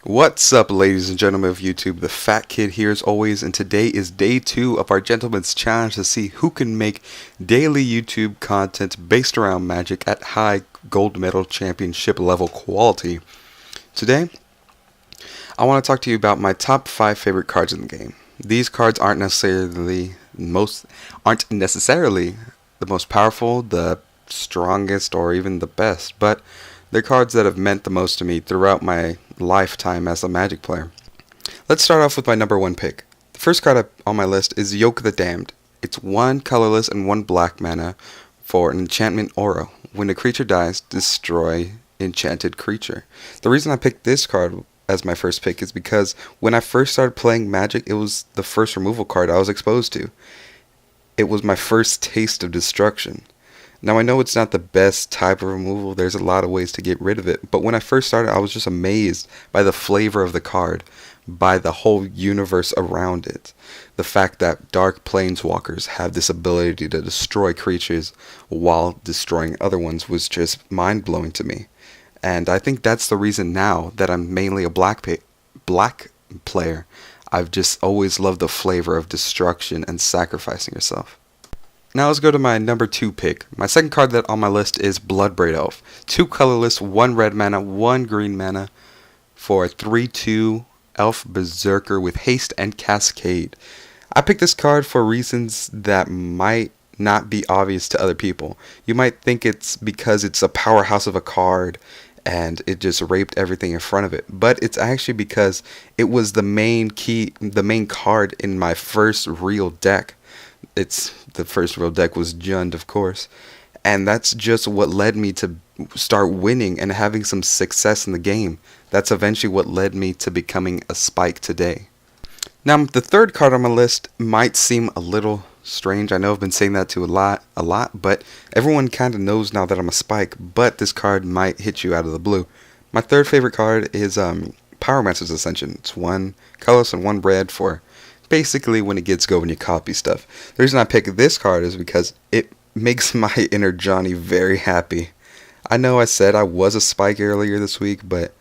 What's up, ladies and gentlemen of YouTube? ThePhatKidd here as always, and today is day 2 of our Gentleman's Challenge to see who can make daily YouTube content based around Magic at high gold medal championship level quality. Today, I want to talk to you about my top 5 favorite cards in the game. These cards aren't necessarily the most powerful, the strongest, or even the best, but they're cards that have meant the most to me throughout my lifetime as a Magic player. Let's start off with my number 1 pick. The first card on my list is Yoke the Damned. It's 1 colorless and 1 black mana for an enchantment aura. When a creature dies, destroy enchanted creature. The reason I picked this card as my first pick is because when I first started playing Magic, it was the first removal card I was exposed to. It was my first taste of destruction. Now I know it's not the best type of removal, there's a lot of ways to get rid of it, but when I first started I was just amazed by the flavor of the card, by the whole universe around it. The fact that dark planeswalkers have this ability to destroy creatures while destroying other ones was just mind-blowing to me. And I think that's the reason now that I'm mainly a black player. I've just always loved the flavor of destruction and sacrificing yourself. Now let's go to my number 2 pick. My second card that on my list is Bloodbraid Elf. 2 colorless, 1 red mana, 1 green mana for a 3/2 Elf Berserker with haste and cascade. I picked this card for reasons that might not be obvious to other people. You might think it's because it's a powerhouse of a card and it just raped everything in front of it, but it's actually because it was the main card in my first real deck. The first real deck was Jund, of course, and that's just what led me to start winning and having some success in the game. That's eventually what led me to becoming a Spike today. Now, the third card on my list might seem a little strange. I know I've been saying that to a lot, but everyone kind of knows now that I'm a Spike, but this card might hit you out of the blue. My third favorite card is Pyromancer's Ascension. It's 1 colorless and 1 red for basically when it gets go when you copy stuff. The reason I pick this card is because it makes my inner Johnny very happy. I know I said I was a Spike earlier this week, but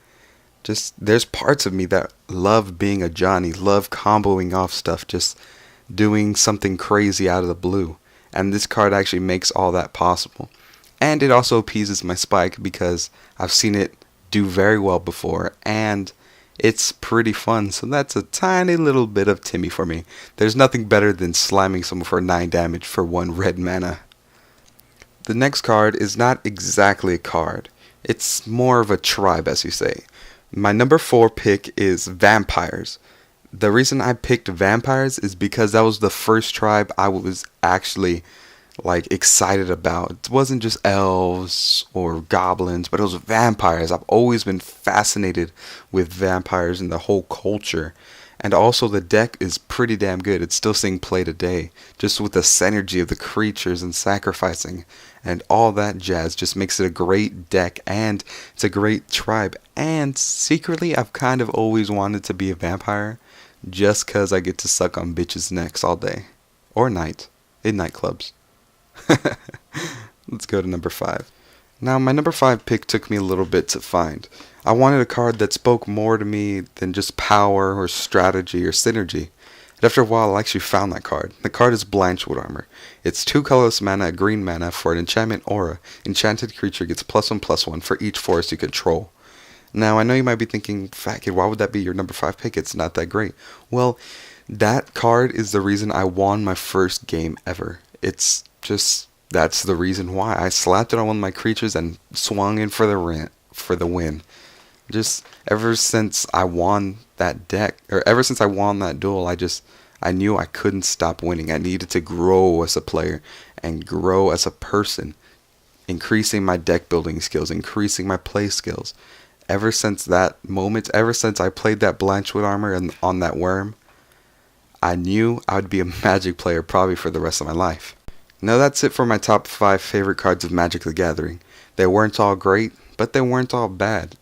just there's parts of me that love being a Johnny, love comboing off stuff, just doing something crazy out of the blue. And this card actually makes all that possible. And it also appeases my Spike because I've seen it do very well before, and it's pretty fun, so that's a tiny little bit of Timmy for me. There's nothing better than slamming someone for 9 damage for 1 red mana. The next card is not exactly a card. It's more of a tribe, as you say. My number 4 pick is Vampires. The reason I picked Vampires is because that was the first tribe I was actually excited about. It wasn't just elves or goblins, but it was vampires. I've always been fascinated with vampires and the whole culture. And also the deck is pretty damn good. It's still seeing play today. Just with the synergy of the creatures and sacrificing and all that jazz just makes it a great deck, and it's a great tribe. And secretly I've kind of always wanted to be a vampire just cause I get to suck on bitches' necks all day. Or night. In nightclubs. Let's go to number 5. Now, my number 5 pick took me a little bit to find. I wanted a card that spoke more to me than just power or strategy or synergy. And after a while, I actually found that card. The card is Blanchwood Armor. It's 2 colorless mana, a green mana for an enchantment aura. Enchanted creature gets +1/+1 for each forest you control. Now, I know you might be thinking, Fat Kid, why would that be your number 5 pick? It's not that great. Well, that card is the reason I won my first game ever. That's the reason why. I slapped it on one of my creatures and swung in for the win. Just ever since I won that duel, I knew I couldn't stop winning. I needed to grow as a player and grow as a person, increasing my deck building skills, increasing my play skills. Ever since that moment, ever since I played that Blanchwood Armor and on that worm, I knew I would be a Magic player probably for the rest of my life. Now that's it for my top 5 favorite cards of Magic the Gathering. They weren't all great, but they weren't all bad.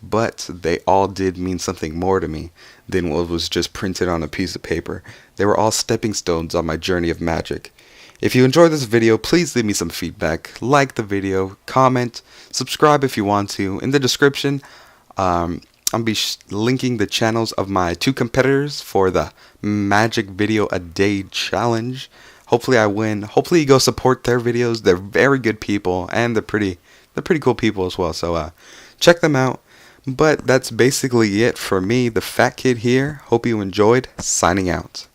But they all did mean something more to me than what was just printed on a piece of paper. They were all stepping stones on my journey of Magic. If you enjoyed this video, please leave me some feedback, like the video, comment, subscribe if you want to. In the description, I'll be linking the channels of my two competitors for the Magic Video a Day Challenge. Hopefully I win. Hopefully you go support their videos. They're very good people, and they're pretty cool people as well. So check them out. But that's basically it for me, the Fat Kid here. Hope you enjoyed. Signing out.